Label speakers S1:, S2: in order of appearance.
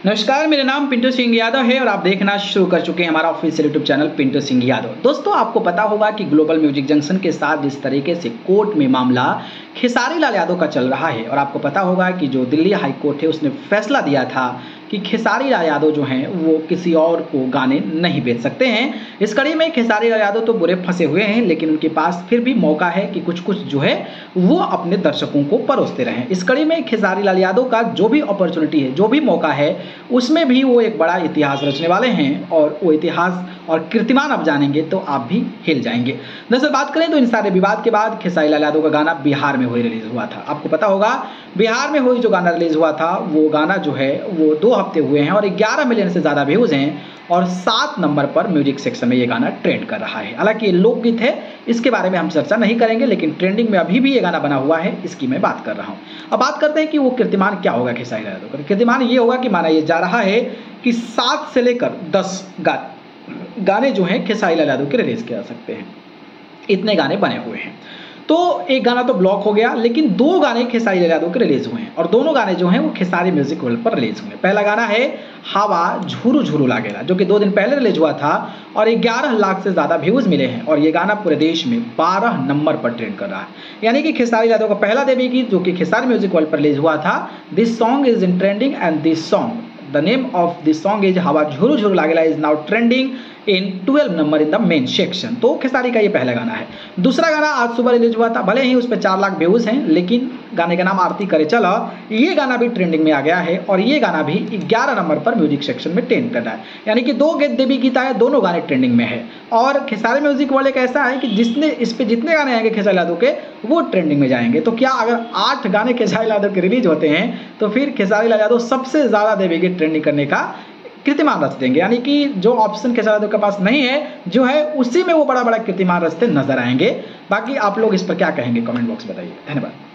S1: नमस्कार, मेरा नाम पिंटू सिंह यादव है और आप देखना शुरू कर चुके हैं हमारा official YouTube channel Pintu Singh Yadav. दोस्तों, आपको पता होगा कि ग्लोबल म्यूजिक जंक्शन के साथ जिस तरीके से कोर्ट में मामला खेसारी लाल यादव का चल रहा है, और आपको पता होगा कि जो दिल्ली हाई कोर्ट है उसने फैसला दिया था कि खेसारी लाल यादव जो हैं वो किसी और को गाने नहीं बेच सकते हैं। इस कड़ी में खेसारी लाल यादव तो बुरे फंसे हुए हैं, लेकिन उनके पास फिर भी मौका है कि कुछ कुछ जो है वो अपने दर्शकों को परोसते रहें। इस कड़ी में खेसारी लाल यादव का जो भी अपॉर्चुनिटी है, जो भी मौका है, उसमें भी वो एक बड़ा इतिहास रचने वाले हैं, और वो इतिहास और कीर्तिमान आप जानेंगे तो आप भी हिल जाएंगे। दरअसल बात करें तो इन सारे विवाद के बाद खेसारी लाल यादव का गाना बिहार में हुई रिलीज हुआ था। आपको पता होगा बिहार में हुई जो गाना रिलीज हुआ था, वो गाना जो है वो 2 हफ्ते हुए हैं और 11 मिलियन से ज़्यादा व्यूज़ हैं और 7 नंबर पर म्यूजिक सेक्शन में ये गाना ट्रेंड कर रहा है। हालांकि ये लोकगीत है, इसके बारे में हम चर्चा नहीं करेंगे, लेकिन ट्रेंडिंग में अभी भी ये गाना बना हुआ है, इसकी मैं बात कर रहा हूँ। अब बात करते हैं कि वो कीर्तिमान क्या होगा खेसारी लाल यादव का। कीर्तिमान ये होगा कि माना ये जा रहा है कि 7 से लेकर 10 गाने जो हैं खेसारी लाल यादव के रिलीज किए जा सकते हैं। इतने गाने बने हुए हैं। तो एक गाना तो ब्लॉक हो गया, लेकिन 2 गाने खेसारी लाल यादव के रिलीज हुए हैं और दोनों गाने जो हैं वो खेसारी म्यूजिक वर्ल्ड पर रिलीज हुए हैं। पहला गाना है हवा झुरु झुरु लागेला, जो कि 2 दिन पहले रिलीज हुआ था और 11 लाख से ज़्यादा व्यूज़ मिले हैं, और ये गाना पूरे देश में 12 नंबर पर ट्रेंड कर रहा है। यानी कि खेसारी यादव का पहला डेब्यू गीत जो कि खेसारी म्यूजिक वर्ल्ड पर रिलीज हुआ था, this song is in trending and this song the name of this song is हवा झुरु झुरु लागेला is now trending in 12 number in the main section. तो खेसारी का ये पहला गाना है। दूसरा गाना आज सुबह रिलीज हुआ था, भले ही उस पर 4 लाख व्यूज हैं, लेकिन गाने का नाम आरती करे चला, ये गाना भी ट्रेंडिंग में आ गया है और ये गाना भी 11 नंबर पर म्यूजिक सेक्शन में ट्रेंड कर रहा है। यानी कि 2 देवी गीत आए, दोनों गाने ट्रेंडिंग में है। और खेसारी म्यूजिक वर्ल्ड एक ऐसा है कि जिसने इस पे जितने गाने आएंगे खेसारी यादव के, वो ट्रेंडिंग में जाएंगे। तो क्या अगर 8 गाने खेसारी यादव के रिलीज होते हैं तो फिर खेसारी लाल यादव सबसे ज़्यादा देवी गीत ट्रेंडिंग करने का कीर्तिमान रच देंगे। यानी कि जो ऑप्शन खेसारी यादव के पास नहीं है, जो है उसी में वो बड़ा बड़ा कीर्तिमान रचते नजर आएंगे। बाकी आप लोग इस पर क्या कहेंगे, कमेंट बॉक्स बताइए। धन्यवाद।